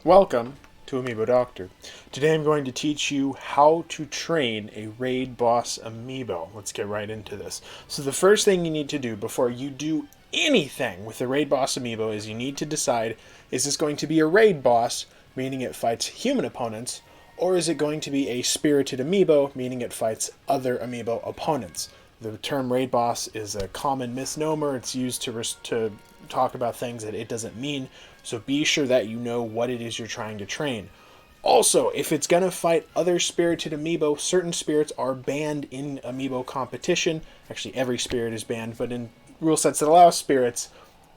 Welcome to Amiibo Doctor. Today I'm going to teach you how to train a raid boss amiibo. Let's get right into this. So the first thing you need to do before you do anything with the raid boss amiibo is you need to decide, is this going to be a raid boss, meaning it fights human opponents, or is it going to be a spirited amiibo, meaning it fights other amiibo opponents? The term raid boss is a common misnomer. It's used to talk about things that it doesn't mean, so be sure that you know what it is you're trying to train. Also, if it's going to fight other spirited amiibo, certain spirits are banned in amiibo competition. Actually, every spirit is banned, but in rule sets that allow spirits,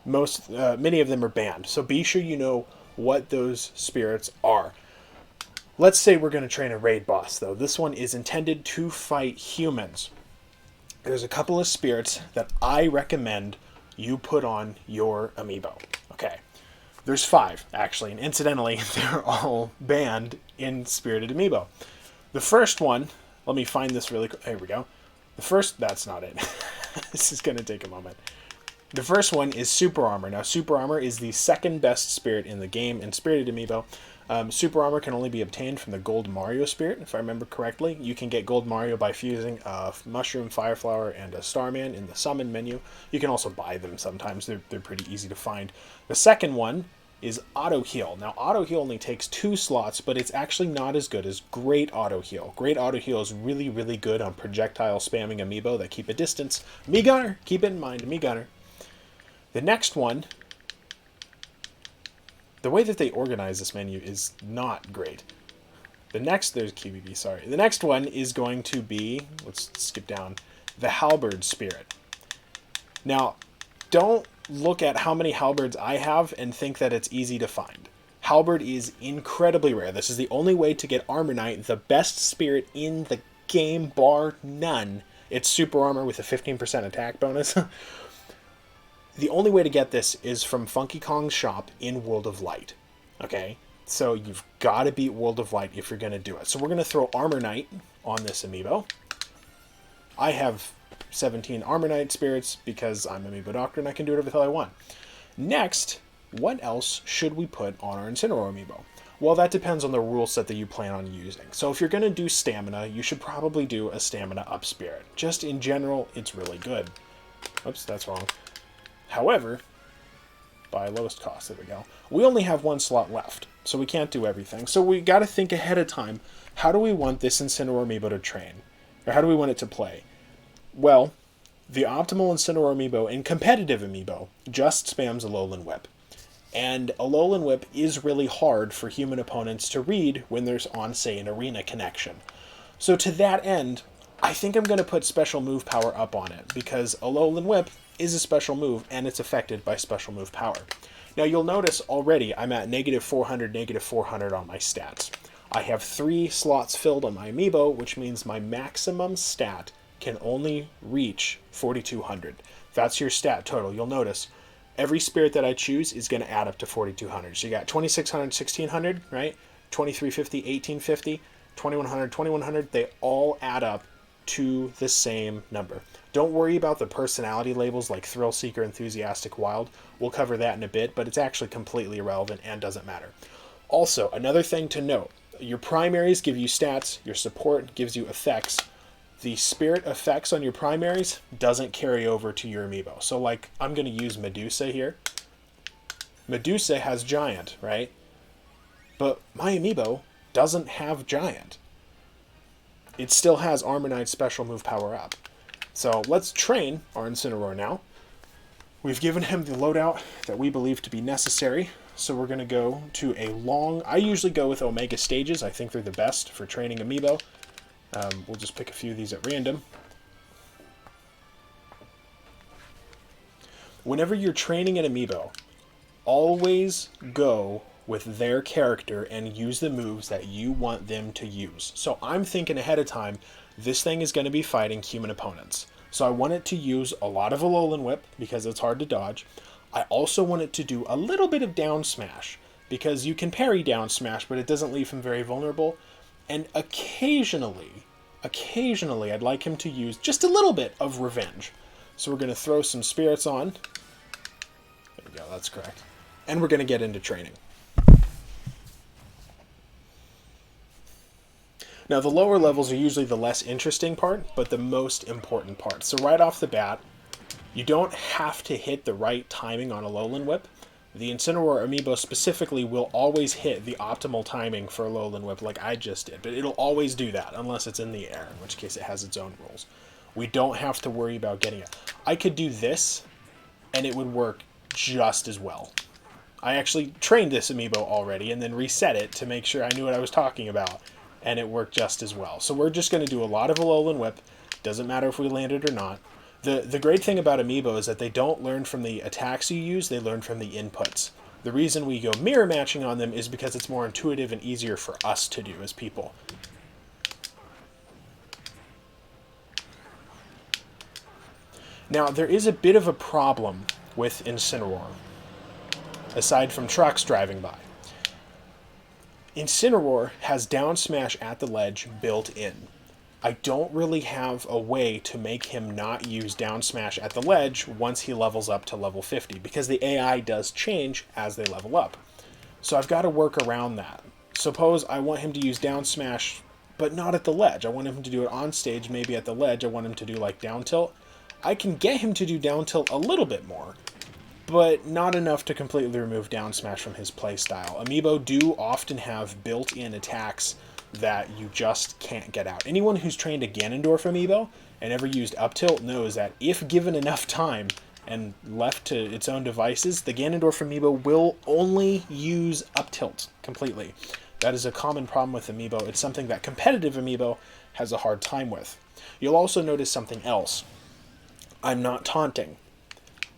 many of them are banned. So be sure you know what those spirits are. Let's say we're going to train a raid boss, though. This one is intended to fight humans. There's a couple of spirits that I recommend you put on your amiibo. Okay. There's 5, actually, and incidentally, they're all banned in Spirited Amiibo. The first one, let me find this really quick. Here we go. That's not it. This is going to take a moment. The first one is Super Armor. Now, Super Armor is the second best spirit in the game in Spirited Amiibo. Super Armor can only be obtained from the Gold Mario spirit, if I remember correctly. You can get Gold Mario by fusing a Mushroom, Fire Flower, and a Starman in the Summon menu. You can also buy them sometimes. They're pretty easy to find. The second one is Auto Heal. Now, Auto Heal only takes 2 slots, but it's actually not as good as Great Auto Heal. Great Auto Heal is really, really good on projectile spamming amiibo that keep a distance. Me Gunner! Keep it in mind, Me Gunner. The next one, the way that they organize this menu is not great. There's QBB, sorry. The next one is going to be, let's skip down, the Halberd Spirit. Now, don't look at how many halberds I have and think that it's easy to find. Halberd is incredibly rare. This is the only way to get Armor Knight, the best spirit in the game, bar none. It's Super Armor with a 15% attack bonus. The only way to get this is from Funky Kong's shop in World of Light. Okay? So you've got to beat World of Light if you're going to do it. So we're going to throw Armor Knight on this amiibo. I have 17 Armor Knight spirits because I'm Amiibo Doctor and I can do whatever the hell I want. Next, what else should we put on our Incineroar amiibo? Well, that depends on the rule set that you plan on using. So if you're going to do stamina, you should probably do a stamina up spirit. Just in general, it's really good. Oops, that's wrong. However, by lowest cost, there we go. We only have 1 slot left, so we can't do everything. So we got to think ahead of time, how do we want this Incineroar amiibo to train? Or how do we want it to play? Well, the optimal Incineroar amiibo and competitive amiibo just spams Alolan Whip. And Alolan Whip is really hard for human opponents to read when there's on, say, an arena connection. So to that end, I think I'm going to put special move power up on it, because Alolan Whip is a special move, and it's affected by special move power. Now you'll notice already I'm at -400 on my stats. I have 3 slots filled on my amiibo, which means my maximum stat can only reach 4,200. That's your stat total. You'll notice every spirit that I choose is going to add up to 4,200. So you got 2,600, 1,600, right? 2,350, 1,850, 2,100, 2,100. They all add up to the same number. Don't worry about the personality labels like Thrill Seeker, Enthusiastic, Wild. We'll cover that in a bit, but it's actually completely irrelevant and doesn't matter. Also, another thing to note, your primaries give you stats, your support gives you effects. The spirit effects on your primaries doesn't carry over to your amiibo. So like, I'm going to use Medusa here. Medusa has Giant, right? But my amiibo doesn't have Giant. It still has Armor Knight special move power up. So let's train our Incineroar now. We've given him the loadout that we believe to be necessary. So we're going to go to a long... I usually go with Omega stages. I think they're the best for training amiibo. We'll just pick a few of these at random. Whenever you're training an amiibo, always go with their character and use the moves that you want them to use. So I'm thinking ahead of time, this thing is going to be fighting human opponents. So I want it to use a lot of Alolan Whip because it's hard to dodge. I also want it to do a little bit of down smash because you can parry down smash, but it doesn't leave him very vulnerable. And occasionally, I'd like him to use just a little bit of revenge. So we're going to throw some spirits on. There we go, that's correct. And we're going to get into training. Now, the lower levels are usually the less interesting part, but the most important part. So right off the bat, you don't have to hit the right timing on a Lowland Whip. The Incineroar Amiibo specifically will always hit the optimal timing for a Lowland Whip like I just did, but it'll always do that unless it's in the air, in which case it has its own rules. We don't have to worry about getting it. I could do this, and it would work just as well. I actually trained this Amiibo already and then reset it to make sure I knew what I was talking about, and it worked just as well. So we're just going to do a lot of Alolan Whip. Doesn't matter if we land it or not. The great thing about Amiibo is that they don't learn from the attacks you use, they learn from the inputs. The reason we go mirror matching on them is because it's more intuitive and easier for us to do as people. Now, there is a bit of a problem with Incineroar, aside from trucks driving by. Incineroar has down smash at the ledge built in. I don't really have a way to make him not use down smash at the ledge once he levels up to level 50, because the AI does change as they level up. So I've got to work around that. Suppose I want him to use down smash, but not at the ledge. I want him to do it on stage, maybe at the ledge. I want him to do like down tilt. I can get him to do down tilt a little bit more, but not enough to completely remove down smash from his playstyle. Amiibo do often have built-in attacks that you just can't get out. Anyone who's trained a Ganondorf Amiibo and ever used up tilt knows that if given enough time and left to its own devices, the Ganondorf Amiibo will only use up tilt completely. That is a common problem with Amiibo. It's something that competitive Amiibo has a hard time with. You'll also notice something else. I'm not taunting.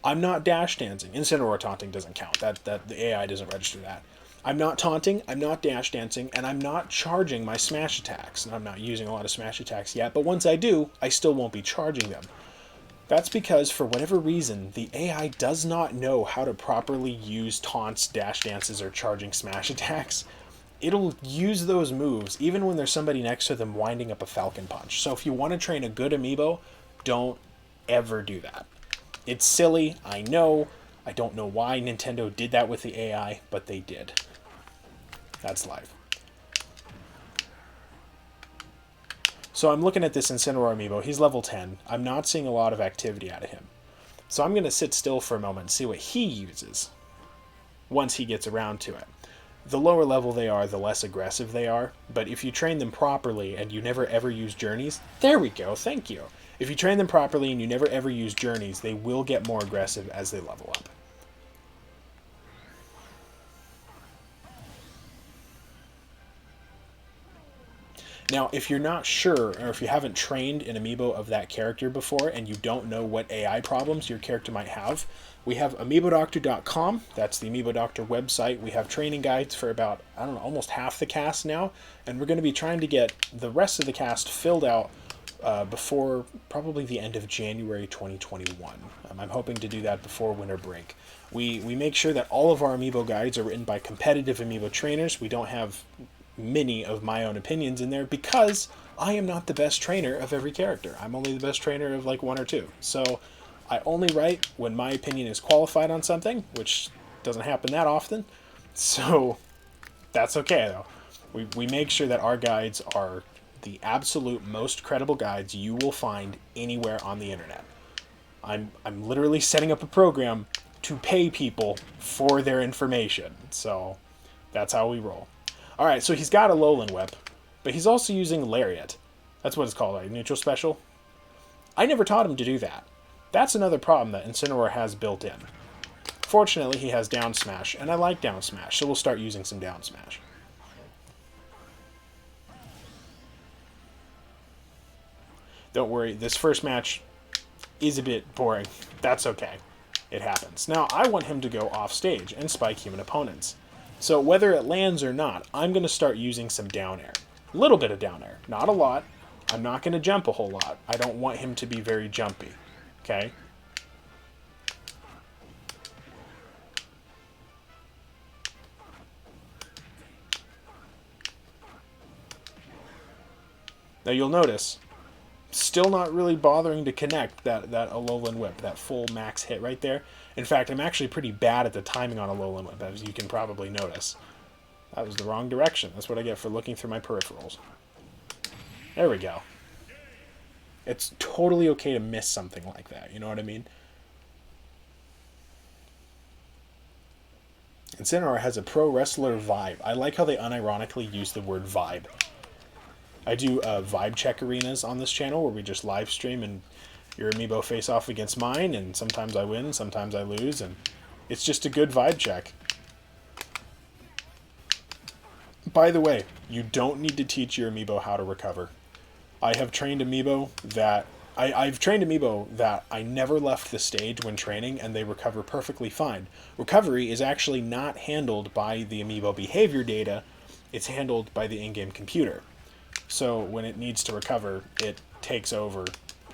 I'm not dash dancing. Incineroar taunting doesn't count. That the AI doesn't register that. I'm not taunting, I'm not dash dancing, and I'm not charging my smash attacks. And I'm not using a lot of smash attacks yet, but once I do, I still won't be charging them. That's because, for whatever reason, the AI does not know how to properly use taunts, dash dances, or charging smash attacks. It'll use those moves even when there's somebody next to them winding up a Falcon Punch. So if you want to train a good Amiibo, don't ever do that. It's silly, I know. I don't know why Nintendo did that with the AI, but they did. That's life. So I'm looking at this Incineroar Amiibo. He's level 10. I'm not seeing a lot of activity out of him. So I'm going to sit still for a moment and see what he uses once he gets around to it. The lower level they are, the less aggressive they are. But if you train them properly and you never ever use journeys, there we go, thank you. If you train them properly and you never ever use journeys, they will get more aggressive as they level up. Now, if you're not sure, or if you haven't trained an Amiibo of that character before and you don't know what AI problems your character might have, we have AmiiboDoctor.com. That's the Amiibo Doctor website. We have training guides for about, I don't know, almost half the cast now, and we're going to be trying to get the rest of the cast filled out before probably the end of January 2021. I'm hoping to do that before winter break. We make sure that all of our Amiibo guides are written by competitive Amiibo trainers. We don't have many of my own opinions in there because I am not the best trainer of every character. I'm only the best trainer of like one or two. So I only write when my opinion is qualified on something, which doesn't happen that often. So that's okay though. We make sure that our guides are the absolute most credible guides you will find anywhere on the internet. I'm literally setting up a program to pay people for their information. So that's how we roll. Alright, so he's got a Alolan Whip, but he's also using Lariat. That's what it's called, right? Neutral Special? I never taught him to do that. That's another problem that Incineroar has built in. Fortunately, he has Down Smash, and I like Down Smash, so we'll start using some Down Smash. Don't worry, this first match is a bit boring. That's okay. It happens. Now, I want him to go off stage and spike human opponents. So whether it lands or not, I'm going to start using some down air. A little bit of down air, not a lot. I'm not going to jump a whole lot. I don't want him to be very jumpy. Okay? Now you'll notice, still not really bothering to connect that Alolan Whip, that full max hit right there. In fact, I'm actually pretty bad at the timing on Alolan Whip, as you can probably notice. That was the wrong direction. That's what I get for looking through my peripherals. There we go. It's totally okay to miss something like that. You know what I mean? Incineroar has a pro wrestler vibe. I like how they unironically use the word vibe. I do vibe check arenas on this channel where we just live stream and your amiibo face off against mine, and sometimes I win, sometimes I lose, and it's just a good vibe check. By the way, you don't need to teach your amiibo how to recover. I've trained amiibo that I never left the stage when training, and they recover perfectly fine. Recovery is actually not handled by the amiibo behavior data, it's handled by the in-game computer. So when it needs to recover, it takes over.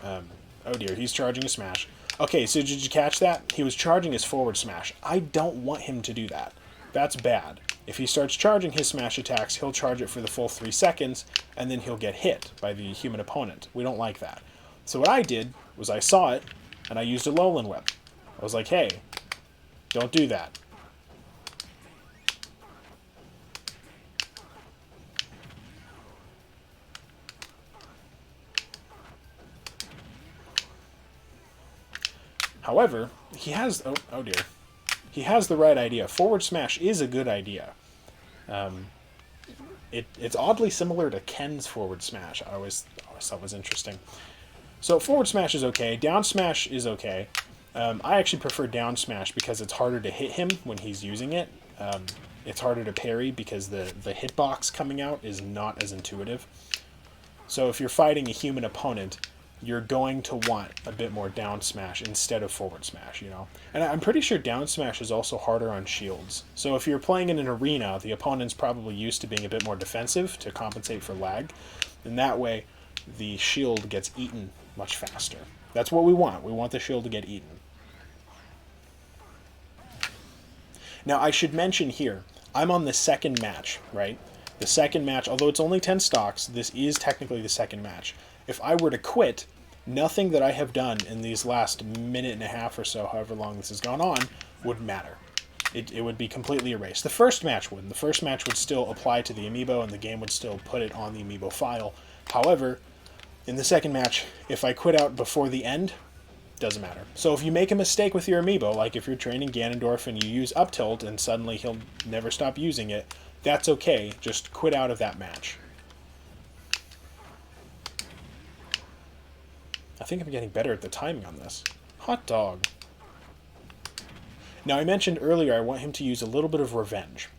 Oh dear, he's charging a smash. Okay, so did you catch that? He was charging his forward smash. I don't want him to do that. That's bad. If he starts charging his smash attacks, he'll charge it for the full 3 seconds, and then he'll get hit by the human opponent. We don't like that. So what I did was I saw it, and I used a Alolan Whip. I was like, hey, don't do that. However, he has... Oh dear. He has the right idea. Forward smash is a good idea. It's oddly similar to Ken's forward smash. I always thought was interesting. So forward smash is okay. Down smash is okay. I actually prefer down smash because it's harder to hit him when he's using it. It's harder to parry because the hitbox coming out is not as intuitive. So if you're fighting a human opponent, you're going to want a bit more down smash instead of forward smash, you know? And I'm pretty sure down smash is also harder on shields. So if you're playing in an arena, the opponent's probably used to being a bit more defensive to compensate for lag. And that way, the shield gets eaten much faster. That's what we want. We want the shield to get eaten. Now, I should mention here, I'm on the second match, right? The second match, although it's only 10 stocks, this is technically the second match. If I were to quit, nothing that I have done in these last minute and a half or so, however long this has gone on, would matter. It would be completely erased. The first match wouldn't. The first match would still apply to the amiibo, and the game would still put it on the amiibo file. However, in the second match, if I quit out before the end, doesn't matter. So if you make a mistake with your amiibo, like if you're training Ganondorf and you use up tilt and suddenly he'll never stop using it, that's okay. Just quit out of that match. I think I'm getting better at the timing on this. Hot dog. Now, I mentioned earlier I want him to use a little bit of Revenge.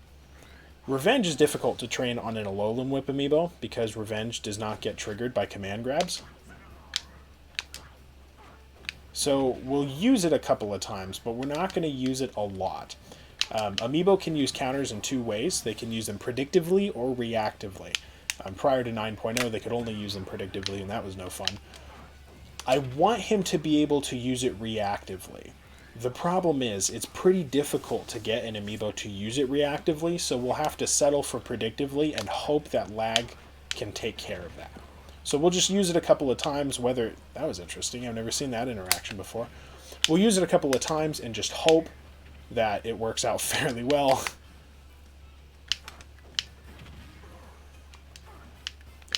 Revenge is difficult to train on an Alolan Whip amiibo because Revenge does not get triggered by command grabs. So we'll use it a couple of times, but we're not going to use it a lot. Amiibo can use counters in 2 ways. They can use them predictively or reactively. Prior to 9.0, they could only use them predictively, and that was no fun. I want him to be able to use it reactively. The problem is, it's pretty difficult to get an amiibo to use it reactively, so we'll have to settle for predictively and hope that lag can take care of that. So we'll just use it a couple of times, whether... That was interesting, I've never seen that interaction before. We'll use it a couple of times and just hope that it works out fairly well.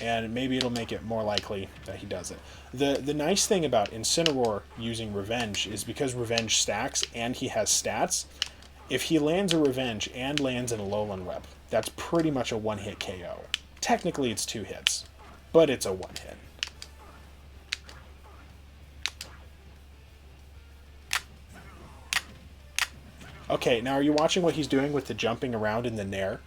And maybe it'll make it more likely that he does it. The nice thing about Incineroar using Revenge is because Revenge stacks and he has stats, if he lands a Revenge and lands an Alolan Whip, that's pretty much a one-hit KO. Technically it's 2 hits, but it's a 1-hit. Okay, now are you watching what he's doing with the jumping around in the Nair?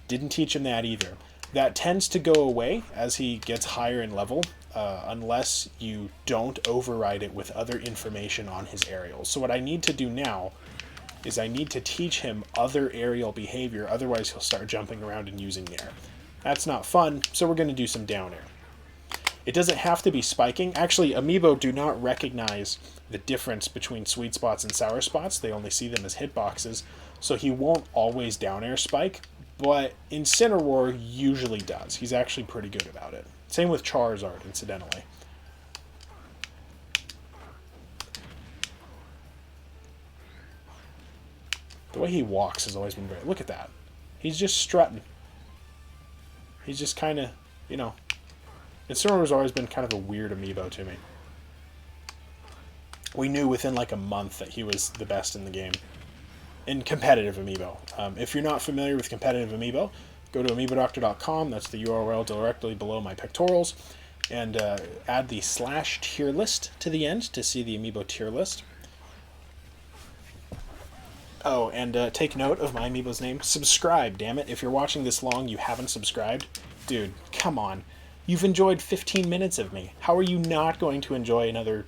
Didn't teach him that either. That tends to go away as he gets higher in level, unless you don't override it with other information on his aerials. So what I need to do now is I need to teach him other aerial behavior, otherwise he'll start jumping around and using Nair. That's not fun, so we're going to do some down air. It doesn't have to be spiking. Actually, Amiibo do not recognize the difference between sweet spots and sour spots. They only see them as hitboxes, so he won't always down air spike. But Incineroar usually does. He's actually pretty good about it. Same with Charizard, incidentally. The way he walks has always been great. Look at that. He's just strutting. He's just kind of, you know, Incineroar's always been kind of a weird amiibo to me. We knew within like a month that he was the best in the game. In competitive amiibo. If you're not familiar with competitive amiibo, go to amiibodoctor.com. That's the URL directly below my pectorals. And add the /tier list to the end to see the amiibo tier list. Oh, and take note of my amiibo's name. Subscribe, damn it. If you're watching this long, you haven't subscribed. Dude, come on. You've enjoyed 15 minutes of me. How are you not going to enjoy another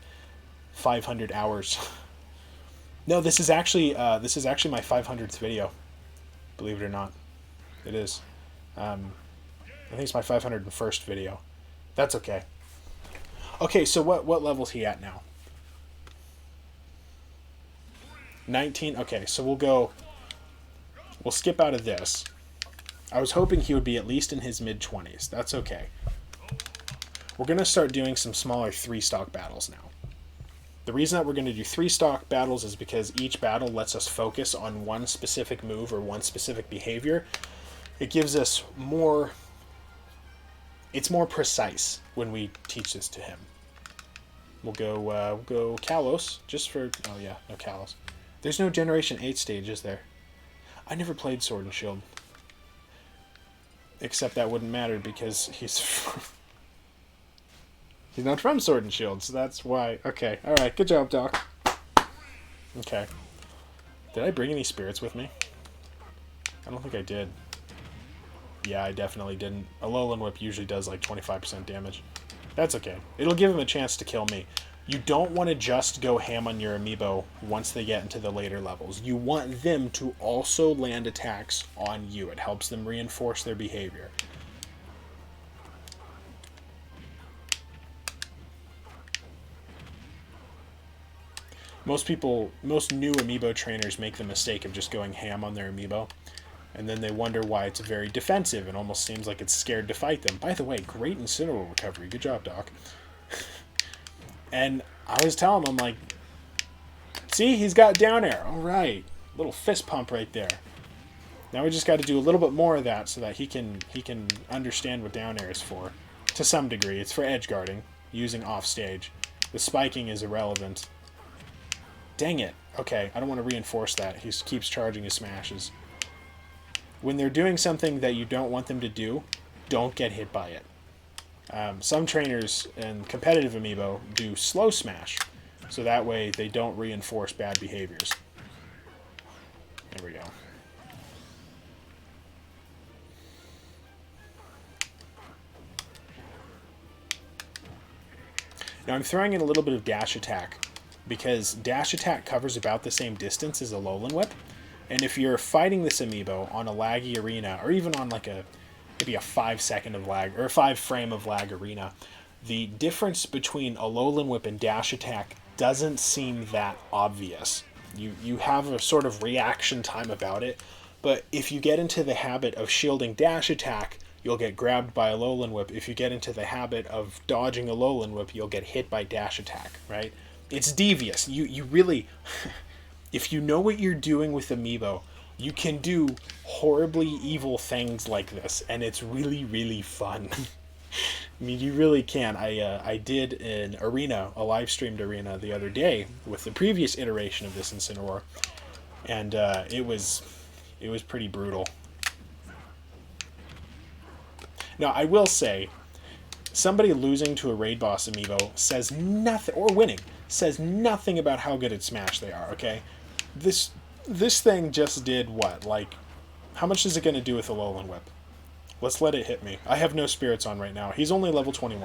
500 hours? No, this is actually my 500th video. Believe it or not. It is. I think it's my 501st video. That's okay. Okay, so what level's he at now? 19. Okay, so we'll skip out of this. I was hoping he would be at least in his mid-20s. That's okay. We're going to start doing some smaller 3-stock battles now. The reason that we're going to do 3-stock battles is because each battle lets us focus on one specific move or one specific behavior. It gives us more... It's more precise when we teach this to him. We'll go Kalos, just for... Oh yeah, no Kalos. There's no Generation 8 stage, is there? I never played Sword and Shield. Except that wouldn't matter because he's... he's not from Sword and Shield, so that's why. Okay, alright, good job, Doc. Okay. Did I bring any spirits with me? I don't think I did. Yeah, I definitely didn't. A Alolan Whip usually does like 25% damage. That's okay. It'll give him a chance to kill me. You don't want to just go ham on your amiibo once they get into the later levels. You want them to also land attacks on you. It helps them reinforce their behavior. Most new amiibo trainers make the mistake of just going ham on their amiibo. And then they wonder why it's very defensive and almost seems like it's scared to fight them. By the way, great Incineroar recovery. Good job, Doc. And I was telling him, I'm like, see, he's got down air. All right. Little fist pump right there. Now we just got to do a little bit more of that so that he can understand what down air is for. To some degree. It's for edge guarding, using off stage. The spiking is irrelevant. Dang it. Okay, I don't want to reinforce that. He keeps charging his smashes. When they're doing something that you don't want them to do, don't get hit by it. Some trainers in competitive amiibo do slow smash, so that way they don't reinforce bad behaviors. There we go. Now I'm throwing in a little bit of dash attack, because dash attack covers about the same distance as a Alolan Whip, and if you're fighting this amiibo on a laggy arena, or even on like maybe a 5-second of lag, or a 5-frame of lag arena, the difference between Alolan Whip and dash attack doesn't seem that obvious. You have a sort of reaction time about it, but if you get into the habit of shielding dash attack, you'll get grabbed by Alolan Whip. If you get into the habit of dodging Alolan Whip, you'll get hit by dash attack, right? It's devious. You really... If you know what you're doing with Amiibo, you can do horribly evil things like this, and it's really, really fun. I mean, you really can. I did an arena, a live-streamed arena the other day with the previous iteration of this Incineroar, and it was pretty brutal. Now, I will say, somebody losing to a raid boss amiibo says nothing, or winning, says nothing about how good at Smash they are, okay? This thing just did what? Like, how much is it going to do with the Alolan Whip? Let's let it hit me. I have no spirits on right now. He's only level 21.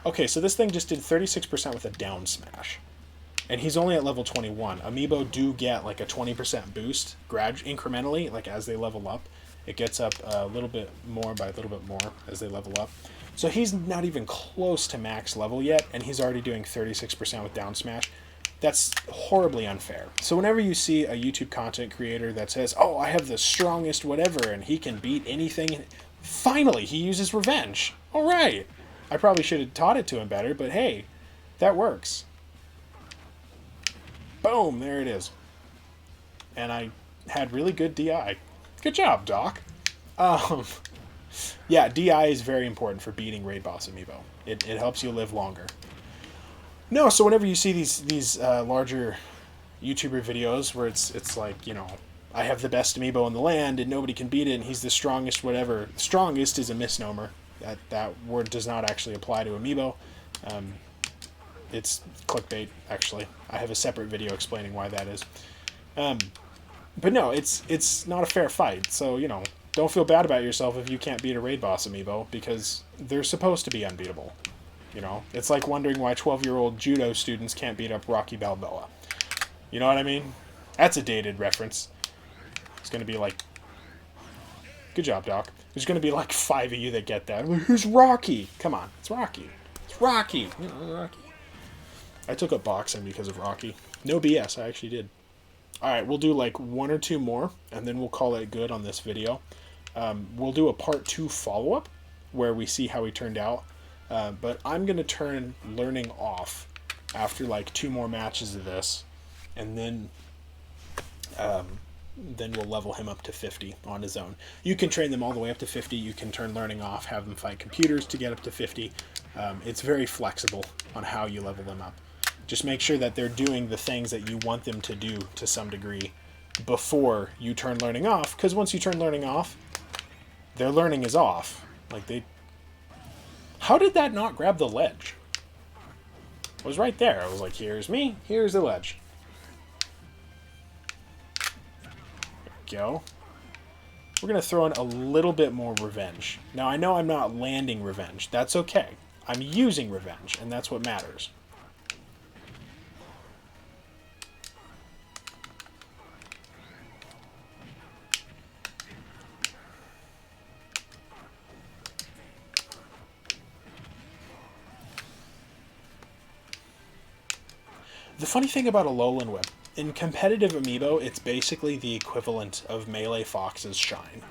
Okay, so this thing just did 36% with a down smash. And he's only at level 21. Amiibo do get like a 20% boost incrementally, like as they level up. It gets up a little bit more by a little bit more as they level up. So he's not even close to max level yet, and he's already doing 36% with down smash. That's horribly unfair. So whenever you see a YouTube content creator that says, oh, I have the strongest whatever, and he can beat anything, finally, he uses revenge. All right. I probably should have taught it to him better, but hey, that works. Boom, there it is. And I had really good DI. Good job, Doc. Yeah, DI is very important for beating raid boss amiibo. It helps you live longer. No, so whenever you see these larger YouTuber videos where it's like, you know, I have the best amiibo in the land and nobody can beat it and he's the strongest whatever. Strongest is a misnomer. That word does not actually apply to amiibo. It's clickbait, actually. I have a separate video explaining why that is. But no, it's not a fair fight. So, you know, don't feel bad about yourself if you can't beat a raid boss amiibo, because they're supposed to be unbeatable. You know, it's like wondering why 12-year-old judo students can't beat up Rocky Balboa. You know what I mean? That's a dated reference. It's going to be like... Good job, Doc. There's going to be like 5 of you that get that. Who's Rocky? Come on, it's Rocky. It's Rocky. You know, Rocky. I took up boxing because of Rocky. No BS, I actually did. Alright, we'll do like 1 or 2 more, and then we'll call it good on this video. We'll do a part 2 follow-up, where we see how he turned out. But I'm going to turn learning off after like 2 more matches of this, and then we'll level him up to 50 on his own. You can train them all the way up to 50. You can turn learning off, have them fight computers to get up to 50. It's very flexible on how you level them up. Just make sure that they're doing the things that you want them to do to some degree before you turn learning off, because once you turn learning off, their learning is off. Like, they... How did that not grab the ledge? It was right there. I was like, here's me, here's the ledge. There we go. We're going to throw in a little bit more revenge. Now, I know I'm not landing revenge. That's okay. I'm using revenge, and that's what matters. The funny thing about a Alolan Whip, in competitive Amiibo, it's basically the equivalent of Melee Fox's Shine.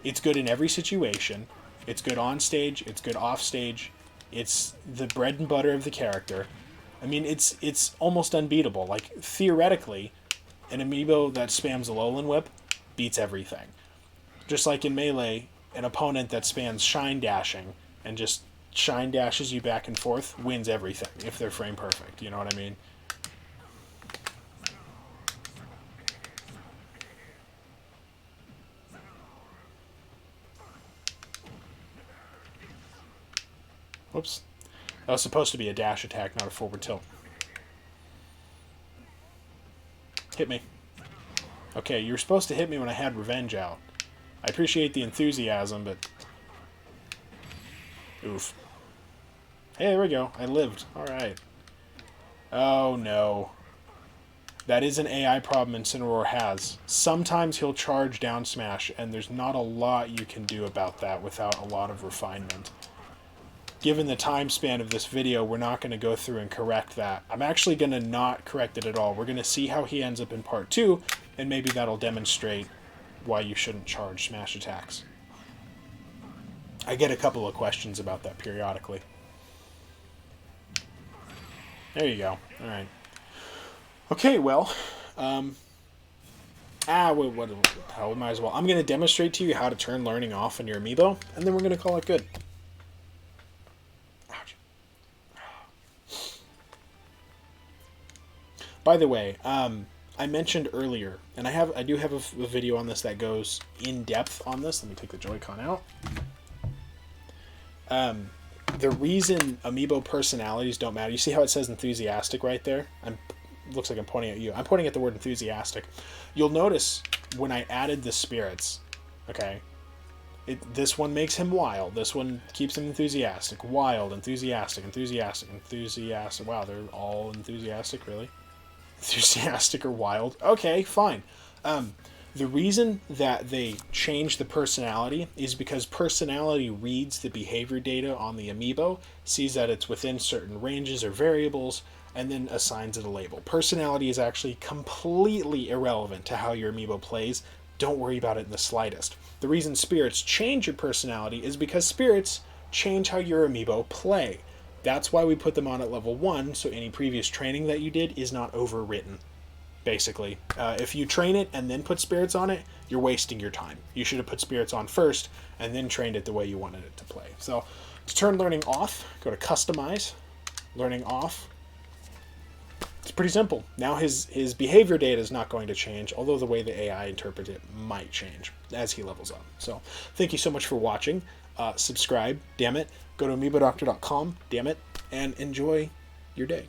It's good in every situation. It's good on stage. It's good off stage. It's the bread and butter of the character. I mean, it's almost unbeatable. Like, theoretically, an Amiibo that spams Alolan Whip beats everything. Just like in Melee, an opponent that spams Shine Dashing and just Shine Dashes you back and forth wins everything, if they're frame perfect. You know what I mean? Whoops. That was supposed to be a dash attack, not a forward tilt. Hit me. Okay, you were supposed to hit me when I had revenge out. I appreciate the enthusiasm, but... Oof. Hey, there we go. I lived. Alright. Oh, no. That is an AI problem Incineroar has. Sometimes he'll charge down smash, and there's not a lot you can do about that without a lot of refinement. Given the time span of this video, we're not going to go through and correct that. I'm actually going to not correct it at all. We're going to see how he ends up in part 2, and maybe that'll demonstrate why you shouldn't charge smash attacks. I get a couple of questions about that periodically. There you go. Alright. Okay, well, we might as well. I'm going to demonstrate to you how to turn learning off on your Amiibo, and then we're going to call it good. By the way, I mentioned earlier, and I do have a video on this that goes in depth on this. Let me take the Joy-Con out. The reason Amiibo personalities don't matter. You see how it says enthusiastic right there? Looks like I'm pointing at you. I'm pointing at the word enthusiastic. You'll notice when I added the spirits, okay, this one makes him wild. This one keeps him enthusiastic. Wild, enthusiastic, enthusiastic, enthusiastic. Wow, they're all enthusiastic, really? Enthusiastic or wild. Okay, fine. The reason that they change the personality is because personality reads the behavior data on the Amiibo, sees that it's within certain ranges or variables, and then assigns it a label. Personality is actually completely irrelevant to how your Amiibo plays. Don't worry about it in the slightest. The reason spirits change your personality is because spirits change how your Amiibo play. That's why we put them on at level 1, so any previous training that you did is not overwritten. basically. If you train it and then put spirits on it, you're wasting your time. You should have put spirits on first and then trained it the way you wanted it to play. So to turn learning off, go to customize, learning off. It's pretty simple. Now his behavior data is not going to change, although the way the AI interprets it might change as he levels up. So thank you so much for watching. Subscribe, damn it. Go to amiibodoctor.com, damn it, and enjoy your day.